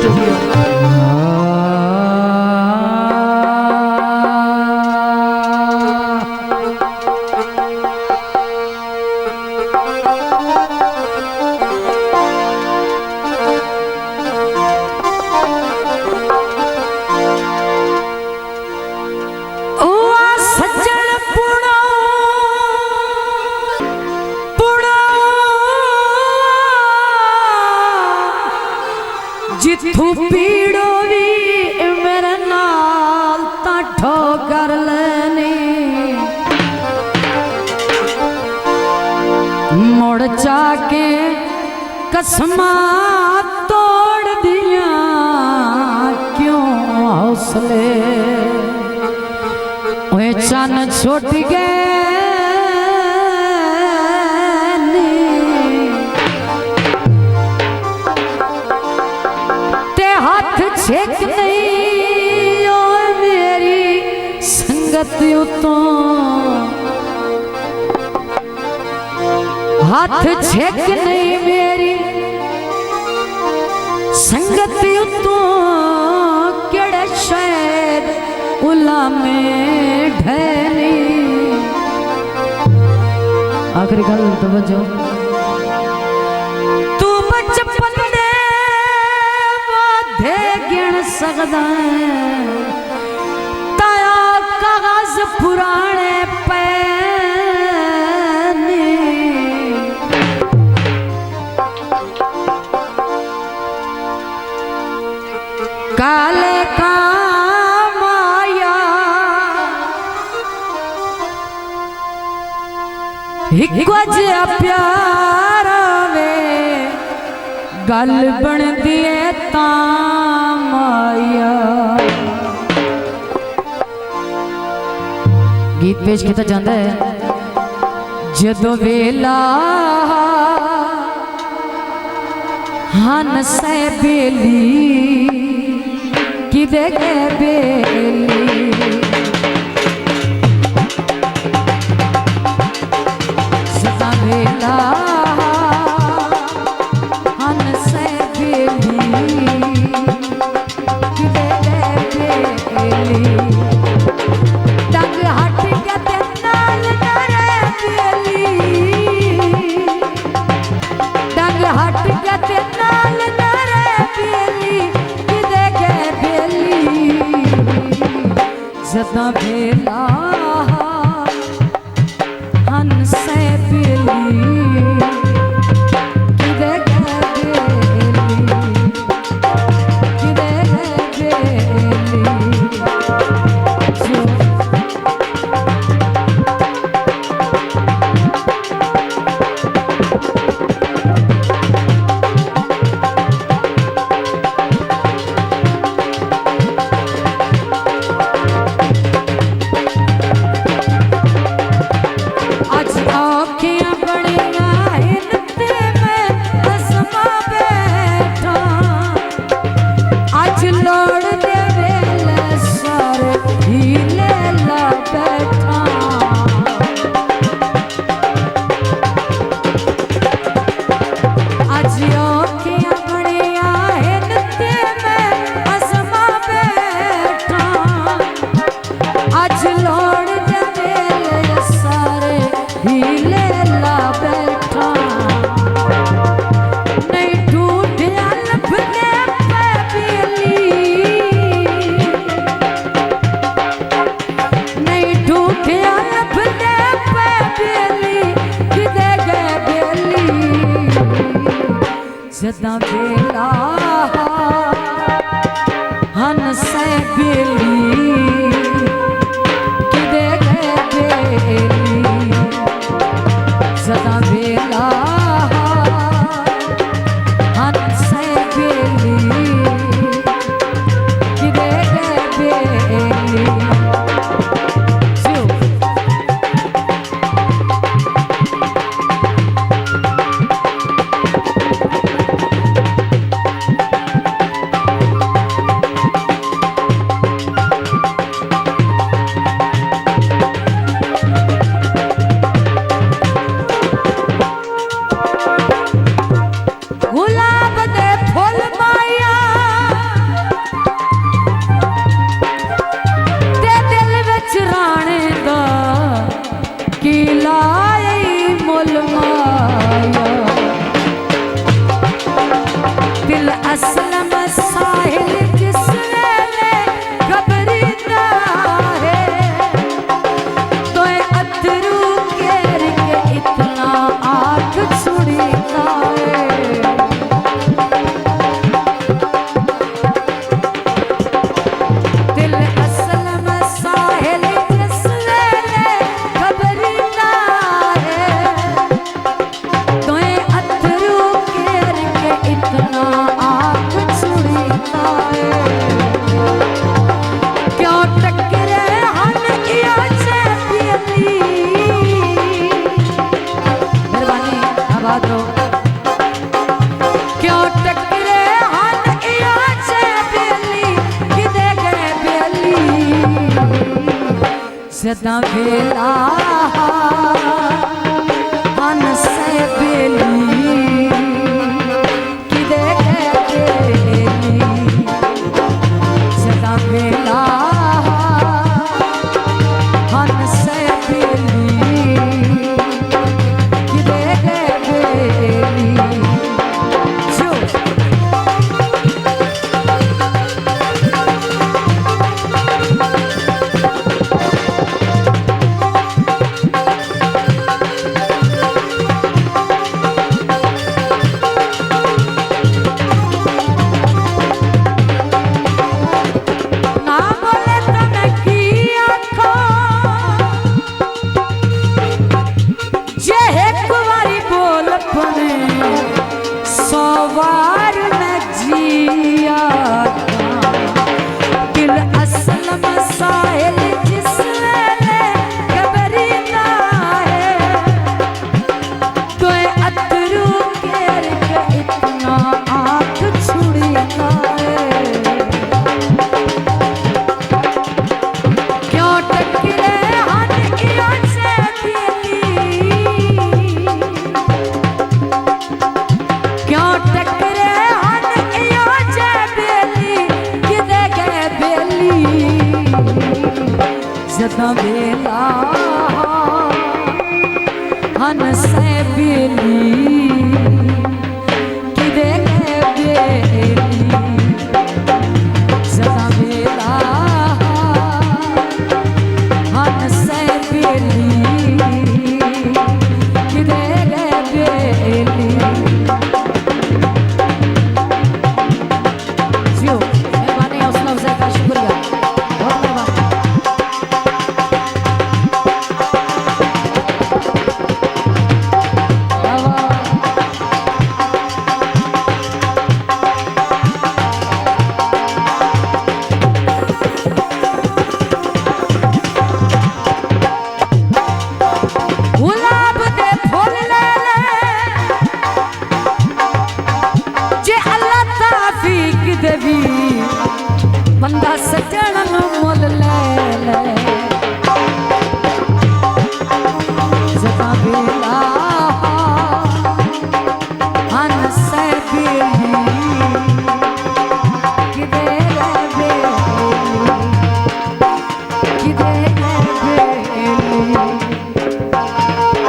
Studio. जिथू पीड़ो भी मेरे नाल ता ठोकर लेनी, मुड़ जाके कसमा तोड़ दिया क्यों हौसले, वे चन छुट गए छेक नहीं ओ मेरी संगत तो, हाथ छेक नहीं मेरी संगत तो, केड़े शायद उला में ढैनी। आखिरी गल तो बजो तू बचपन सकदा ताया कागज पुराने पे काले का माया हिक्वज प्यार वे गल बन दिए माया। गीत पेश किया जाता है जदों वेला हन से बेली किदे के बेली, सदा वेला सदा बेला हन से बेली किदे सदा बेला हन से बेली किदे गए बेली, सदा बेला हन से बेली किदे गए बेली। असलम साहिल जिसने खबरीदा है तो अतरू केर के इतना आँख छुड़ीदा है। दिल असलम साहिल जिसने खबरीदा है तो अतरू केर के इतना आँख छुड़ीदा है। क्यों टकरे हम इया चैपियली मेहरबानी आबाद रहो। क्यों टकरे हम इया चैपियली किदे गए बेली सदा वेला हन से बेली किदे गए बेली सदा वेला हन से बेली किदे गए बेली जो ना बोले तो मैं की आँखों जे एक बारी बोल पने सवार न जिया दिल असलम साहिल जिसने खबरीदा है तो अतरू केर के इतना आँख छुड़ीदा है। क्यों टकरे हन इया से बेली क्यों टकरे हन इया से बेली किदे गए बेली सदा वेला हन से बेली किदे गए बेली सदा वेला हन से बेली किदे गए बेली जियो मेहरबानी हौसला अफजाई का शुक्रिया बहुत मेहरबानी। गुलाब दे फूल ले ले जे अल्लाह तौफीक देवी बंदा सजन नु मोल ले ले सदा वेला हन से बेली किदे गए बेली किदे गए बेली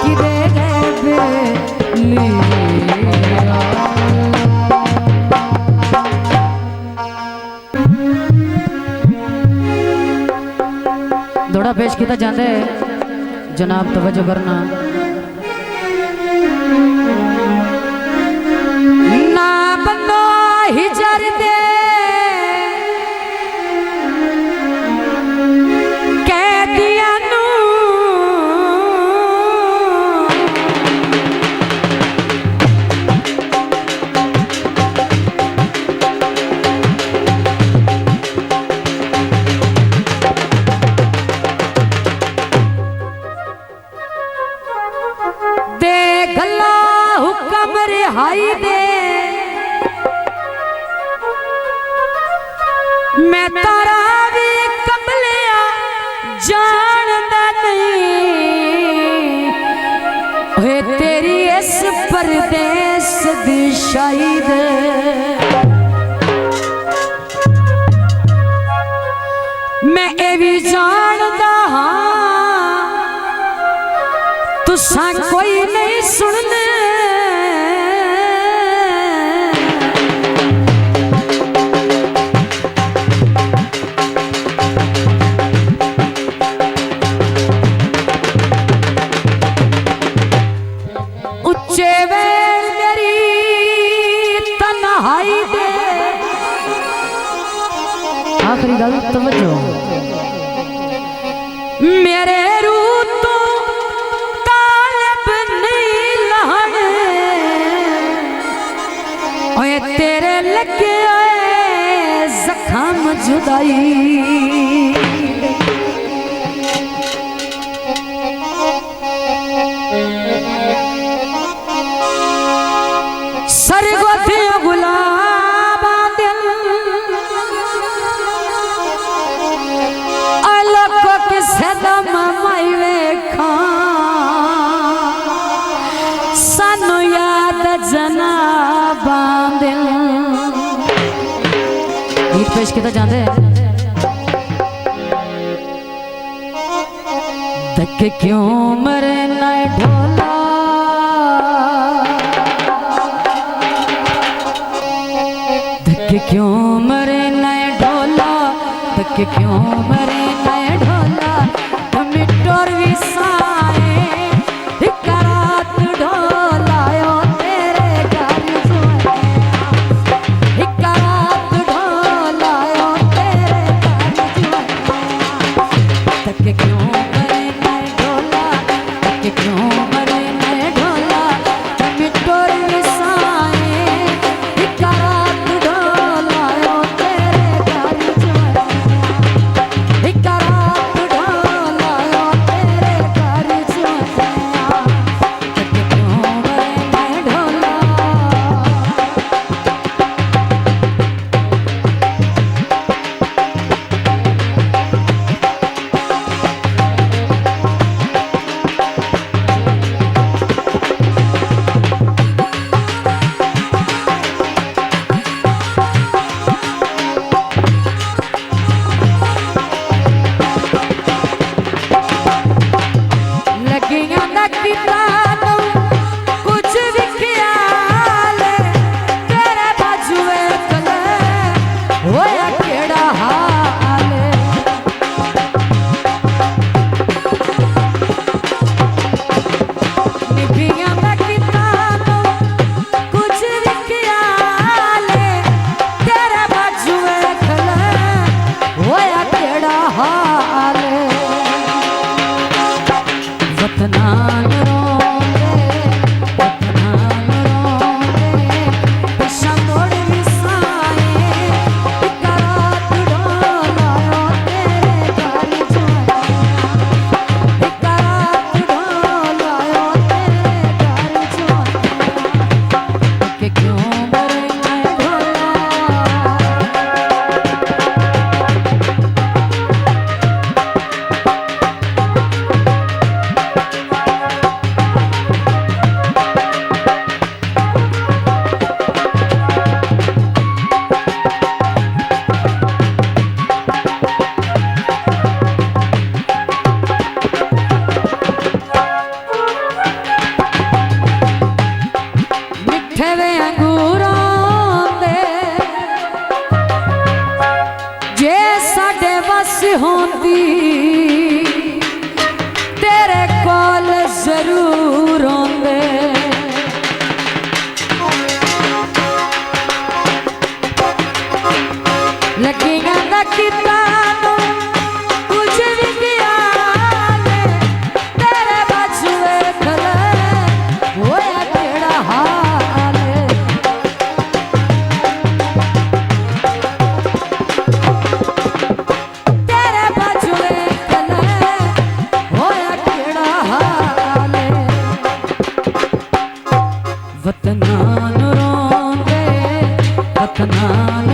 किदे गए बेली दौड़ा पेश किया जाता है जनाब तवज्जो करना ना बंदो हिजर दे कैदियां नू दे गल्ला हुक्म रिहाई दे मैं तारा भी कमलिया जानदा नहीं होए तेरी इस परदेस दी शाहिद मैं ए भी जानदा हां तुसा कोई नहीं सुनने आखिरी गल तवज्जो मेरे रू तो तालब नहीं लहने ओए तेरे लगे जख्म जुदाई सरगोथे गुलाब दिल अलग किसे दम माई वेखा सानू याद जनाबा दिल गीत पेश किया जाते तक क्यों मरे ना ढोला क्यों मरे नए ढोला तक क्यों मरे नए ढोला मिटोर विसाए एक रात ढोलायो तेरे घर जुआया एक रात ढोलायो तेरे घर जुआया तक क्यों मरे नए ढोला तक क्यों मरे नए ढोला मिटोर विसाए एक रात होंदी तेरे कोल जरूर होंदे लगियां दा किता कुछ भी किया तेरे बाजुए खले होया केड़ा हाल तेरे बाजुए खले होया केड़ा हाल वतनान रोंदे वतनान